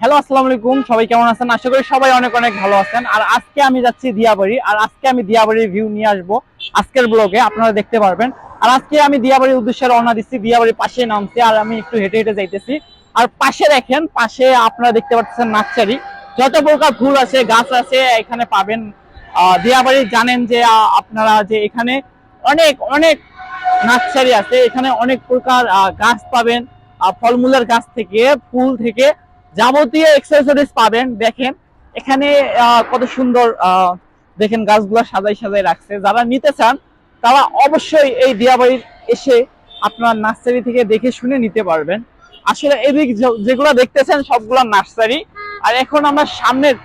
Hello, আসসালামু আলাইকুম। সবাই কেমন আছেন? আশা করি সবাই অনেক অনেক ভালো আছেন। আর আজকে আমি যাচ্ছি দিয়াবাড়ি, আর আজকে আমি দিয়াবাড়ির ভিউ নিয়ে আসবো আজকের ব্লগে, আপনারা দেখতে পারবেন। আর আজকে আমি দিয়াবাড়ির উদ্দেশ্যে রওনা দিচ্ছি, দিয়াবাড়ির পাশে নামছি, আর আমি একটু হেঁটে হেঁটে যাইতেছি। আর পাশে দেখেন, পাশে আপনারা দেখতে পাচ্ছেন নার্সারি, যত প্রকার ফুল আছে, গাছ আছে এখানে পাবেন। দিয়াবাড়ি জানেন যে আপনারা যে এখানে অনেক অনেক নার্সারি আছে, এখানে অনেক প্রকার গাছ পাবেন। ফলমূলের গাছ থেকে, ফুল থেকে যাবতীয় এক্সেসরিজ পাবেন। দেখেন এখানে কত সুন্দর দেখেন গাছগুলো সাজাই সাজাই রাখছে। যারা নিতে চান তারা অবশ্যই এই দিয়াবাড়ির এসে আপনার নার্সারি থেকে দেখে শুনে নিতে পারবেন। আসলে এদিক যেগুলো দেখতেছেন সবগুলো নার্সারি। আর এখন আমরা সামনের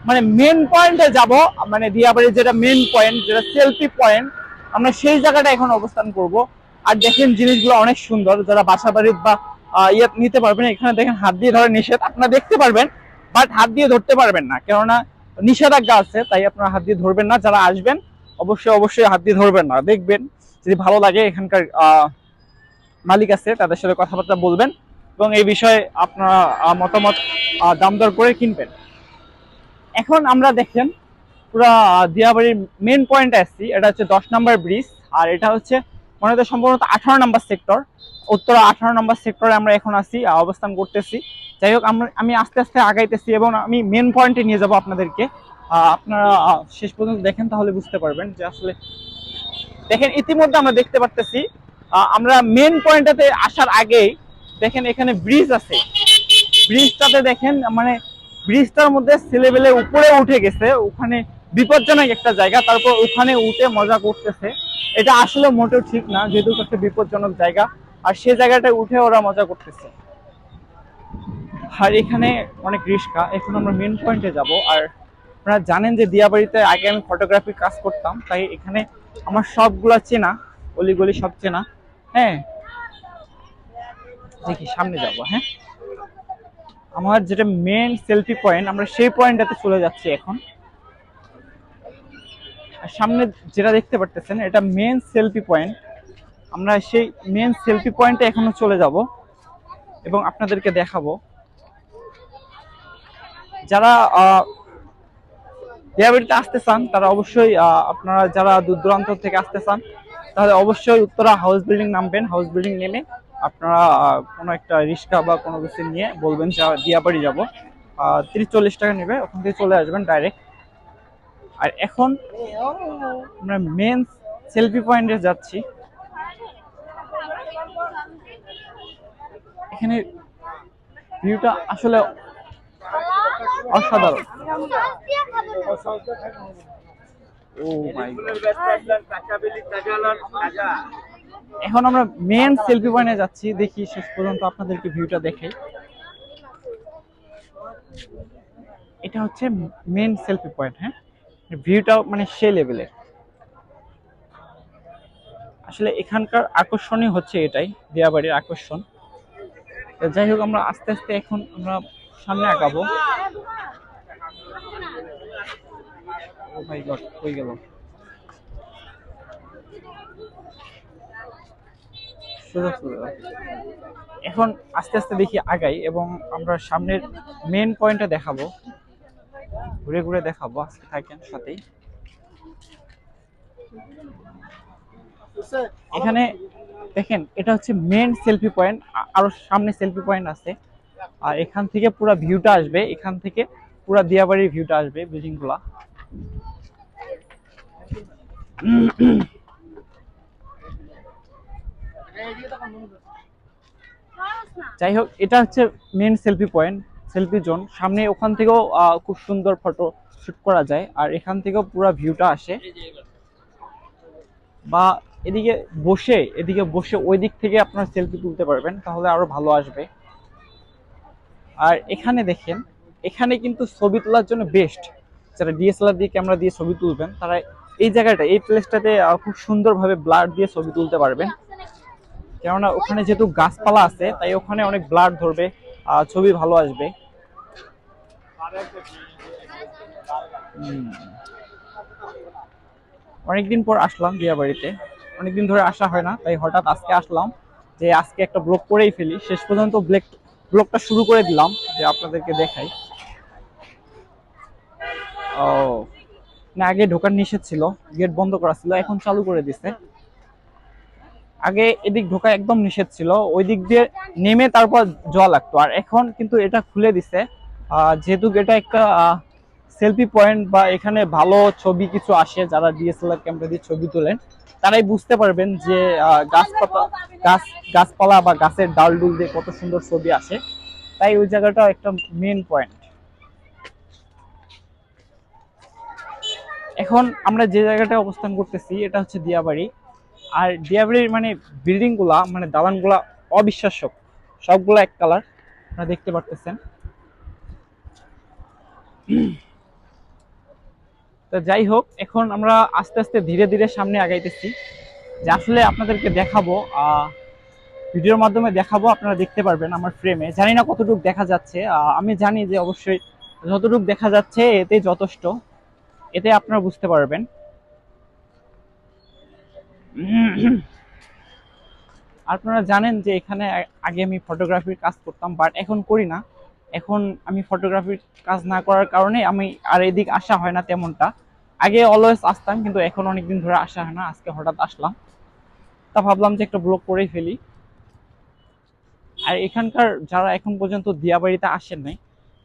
মানে মেন পয়েন্টে যাব, মানে দিয়াবাড়ির যেটা মেন পয়েন্ট, যেটা সেলফি পয়েন্ট, আমরা সেই জায়গাটা এখন অবস্থান করব। আর দেখেন জিনিসগুলো অনেক সুন্দর, যারা বাসা বাড়ির বা ইয়ে নিতে পারবেন। এখানে দেখেন হাত দিয়ে ধরা নিষেধ, আপনারা দেখতে পারবেন বাট হাত দিয়ে ধরতে পারবেন না, কেননা নিষেধাজ্ঞা আছে, তাই আপনারা হাত দিয়ে ধরবেন না। যারা আসবেন অবশ্যই অবশ্যই হাত দিয়ে ধরবেন না। দেখবেন যদি ভালো লাগে, এখানকার মালিক আছে তাদের সাথে কথাবার্তা বলবেন এবং এই বিষয়ে আপনারা মতামত দাম দর করে কিনবেন। এখন আমরা দেখেন পুরা দিয়াবাড়ির মেন পয়েন্টে আসছি। এটা হচ্ছে 10 নম্বর ব্রিজ, আর এটা হচ্ছে মনে হয় সম্ভবত 18 নম্বর সেক্টর, উত্তরা 18 নম্বর সেক্টরে আমরা এখন আছি, অবস্থান করতেছি। যাই হোক, আমি আস্তে আস্তে আগাইতেছি এবং আমি মেন পয়েন্টে নিয়ে যাব আপনাদেরকে। আপনারা শেষ পর্যন্ত দেখেন, তাহলে বুঝতে পারবেন যে আসলে দেখেন ইতিমধ্যে আমরা দেখতে পারতেছি আমরা মেন পয়েন্টটাতে আসার আগেই দেখেন এখানে ব্রিজ আছে। ব্রিজটাতে দেখেন মানে ব্রিজটার মধ্যে ছেলেবেলে উপরে উঠে গেছে, ওখানে বিপজ্জনক একটা জায়গা, তারপর ওখানে উঠে মজা করতেছে। এটা আসলে মোটেও ঠিক না, যেহেতু একটা বিপজ্জনক জায়গা, আর সে জায়গাটায় উঠে ওরা মজা করতেছে। আর এখানে অনেক রিস্কা। এখন আমরা মেন পয়েন্টে যাব। আর আপনারা জানেন যে দিয়াবাড়িতে আগে আমি ফটোগ্রাফির কাজ করতাম, তাই এখানে আমার সবগুলা চেনা, অলিগলি সব চেনা। হ্যাঁ, দেখি সামনে যাব। হ্যাঁ, আমার যেটা মেন সেলফি পয়েন্ট, আমরা সেই পয়েন্টটাতে চলে যাচ্ছি এখন। আর সামনে যেটা দেখতে পারতেছেন এটা মেন সেলফি পয়েন্ট। আমরা সেই মেন সেলফি পয়েন্টে এখনো চলে যাব এবং আপনাদেরকে দেখাবো। যারা দিয়াবাড়িতে আসতে চান তারা অবশ্যই আপনারা যারা দূর দূরান্ত থেকে আসতে চান তাহলে অবশ্যই উত্তরা হাউস বিল্ডিং নামবেন। হাউস বিল্ডিং নেমে আপনারা কোনো একটা রিক্সা বা কোনো কিছু নিয়ে বলবেন যে দিয়াবাড়ি যাব, 30-40 টাকা নেবে, ওখান থেকে চলে আসবেন ডাইরেক্ট। আর এখন আমরা মেন সেলফি পয়েন্টে যাচ্ছি। এখানে ভিউটা আসলে অসাধারণ। ও মাই গড, এখন আমরা মেন সেলফি পয়েন্টে যাচ্ছি। দেখি শেষ পর্যন্ত আপনাদেরকে ভিউটা দেখে। এটা হচ্ছে মেন সেলফি পয়েন্ট। হ্যাঁ, ভিউটা মানে সে লেভেলের। আসলে এখানকার আকর্ষণই হচ্ছে এটাই, দিয়াবাড়ির আকর্ষণ। যাই হোক, আমরা আস্তে আস্তে এখন আমরা সামনে আগাবো। ও মাই গড, হয়ে গেল। এখন আস্তে আস্তে দেখি আগাই এবং আমরা সামনের মেন পয়েন্টটা দেখাবো, ঘুরে ঘুরে দেখাবো। আজকে থাকেন সাথেই। এখানে দেখেন এটা হচ্ছে মেন সেলফি পয়েন্ট, আরো সামনে সেলফি পয়েন্ট আছে। আর এখান থেকে পুরো ভিউটা আসবে, এখান থেকে পুরো দিয়াবাড়ির ভিউটা আসবে, বিল্ডিং গুলা। যাই হোক, এটা হচ্ছে main selfie point, selfie zone. সামনে ওখান থেকেও খুব সুন্দর ফটো শুট করা যায়, আর এখান থেকেও পুরো ভিউটা আসে। বা এদিকে বসে ওই দিক থেকে আপনার সেলফি তুলতে পারবেন, তাহলে আরো ভালো আসবে। আর এখানে দেখেন, এখানে কিন্তু ছবি তোলার জন্য বেস্ট। যারা ডিএসএলআর দিয়ে ক্যামেরা দিয়ে ছবি তুলবেন তারা এই জায়গাটা, এই প্লেসটাতে খুব সুন্দরভাবে ব্লার দিয়ে ছবি তুলতে পারবেন। কেননা ওখানে যেহেতু গাছপালা আছে, তাই ওখানে অনেক ব্লার ধরবে, ছবি ভালো আসবে। অনেকদিন পর আসলাম দিয়াবাড়িতে, অনেকদিন ধরে আসা হয় না, তাই হঠাৎ আজকে আসলাম যে আজকে একটা ব্লগ করেই ফেলি। শেষ পর্যন্ত ব্লগটা শুরু করে দিলাম যে আপনাদেরকে দেখাই। ও না, আগে ঢোকার নিষেধ ছিল, গেট বন্ধ করা ছিল, এখন চালু করে দিছে। আগে এদিক ঢোকা একদম নিষেধ ছিল, ওই দিক দিয়ে নেমে তারপর যাওয়া লাগতো, আর এখন কিন্তু এটা খুলে দিছে। যেহেতু এটা একটা সেলফি পয়েন্ট বা এখানে ভালো ছবি কিছু আসে, যারা ডিএসএলআর ক্যামেরা দিয়ে ছবি তোলেন তারাই বুঝতে পারবেন যে গাছপাতা গাছ গাছপালা বা গাছের ডাল ডুল দিয়ে কত সুন্দর ছবি আসে। তাই ওই জায়গাটা একটা মেন পয়েন্ট। এখন আমরা যে জায়গাটায় অবস্থান করতেছি এটা হচ্ছে দিয়াবাড়ি। আর দিয়াবাড়ির মানে বিল্ডিং গুলা মানে দালান গুলা অবিশ্বাস্য, সবগুলা এক কালার, আপনারা দেখতে পারতেছেন। তো যাই হোক, এখন আমরা আস্তে আস্তে ধীরে ধীরে সামনে আগাইতেছি, যে আসলে আপনাদেরকে দেখাবো, ভিডিওর মাধ্যমে দেখাবো, আপনারা দেখতে পারবেন আমার ফ্রেমে। জানি না কতটুকু দেখা যাচ্ছে, আমি জানি যে অবশ্যই যতটুকু দেখা যাচ্ছে এতে যথেষ্ট, এতে আপনারা বুঝতে পারবেন। আপনারা জানেন যে এখানে আগে আমি ফটোগ্রাফির কাজ করতাম, বাট এখন করি না। এখন আমি ফটোগ্রাফির কাজ না করার কারণে আমি আর এদিক আসা হয় না তেমনটা। আগে অলওয়েজ আসতাম, কিন্তু এখন অনেকদিন ধরে আসা হয় না, আজকে হঠাৎ আসলাম, তা ভাবলাম যে একটা ব্লগ করেই ফেলি। আর এখানকার যারা এখন পর্যন্ত দিয়াবাড়িতে আসেন নাই,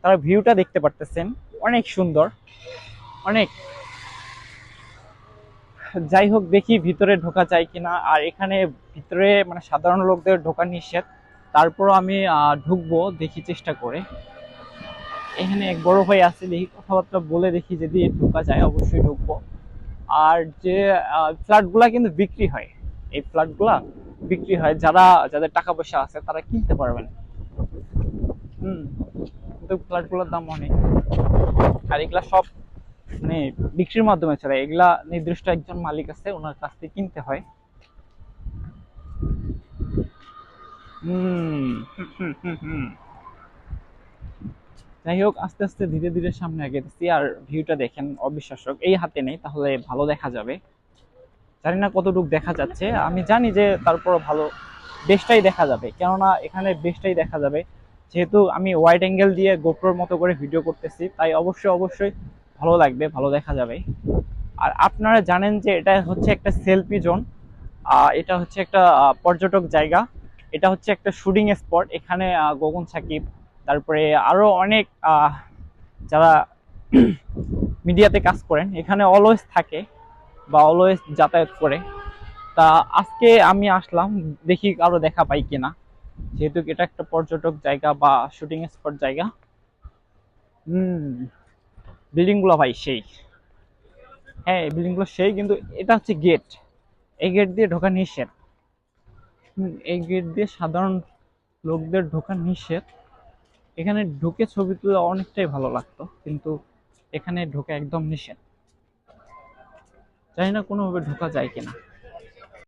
তারা ভিউটা দেখতে পারতেছেন, অনেক সুন্দর, অনেক। যাই হোক, দেখি ভিতরে ঢোকা যায় কিনা। আর এখানে ভিতরে মানে সাধারণ লোকদের ঢোকা নিষেধ, তারপরও আমি ঢুকবো, দেখি চেষ্টা করে। এখানে এক বড় ভাই আছে, দেখি কথাবার্তা বলে দেখি, যদি ঢোকা যায় অবশ্যই ঢুকবো। আর যে ফ্ল্যাট গুলা কিন্তু বিক্রি হয়, এই ফ্ল্যাট গুলা বিক্রি হয়, যাদের টাকা পয়সা আছে তারা কিনতে পারবেন। কিন্তু ফ্ল্যাট গুলোর দাম অনেক, আর এগুলা সব মানে বিক্রির মাধ্যমে চলে, এগুলা নির্দিষ্ট একজন মালিক আছে, ওনার কাছ থেকে কিনতে হয়। হুম হুম হুম হুম যাই হোক, আস্তে আস্তে ধীরে ধীরে সামনে এগিয়েছি। আর ভিউটা দেখেন অবিশ্বাস্য, এই হাতে নেই তাহলে ভালো দেখা যাবে, জানি না কতটুকু দেখা যাচ্ছে, আমি জানি যে তারপর ভালো বেশটাই দেখা যাবে, কেননা এখানে বেশটাই দেখা যাবে। যেহেতু আমি ওয়াইড অ্যাঙ্গেল দিয়ে গোপ্রোর মতো করে ভিডিও করতেছি, তাই অবশ্যই অবশ্যই ভালো লাগবে, ভালো দেখা যাবে। আর আপনারা জানেন যে এটা হচ্ছে একটা সেলফি জোন, এটা হচ্ছে একটা পর্যটক জায়গা, এটা হচ্ছে একটা শুটিং স্পট। এখানে গগন সাকিব, তারপরে আরো অনেক যারা মিডিয়াতে কাজ করেন এখানে অলওয়েজ থাকে বা অলওয়েজ যাতায়াত করে। তা আজকে আমি আসলাম, দেখি আরো দেখা পাই কিনা, যেহেতু এটা একটা পর্যটক জায়গা বা শুটিং স্পট জায়গা। হুম বিল্ডিং গুলো ভাই সেই, হ্যাঁ বিল্ডিং গুলো সেই, কিন্তু এটা হচ্ছে গেট, এই গেট দিয়ে ঢোকা নিষেধ। এই গেট দিয়ে সাধারণ লোকদের ঢোকা নিষেধ। এখানে ঢুকে ছবি তুলে অনেকটাই ভালো লাগতো, কিন্তু এখানে ঢোকা একদম নিষেধ, জানি না কোনোভাবে ঢোকা যায় কিনা।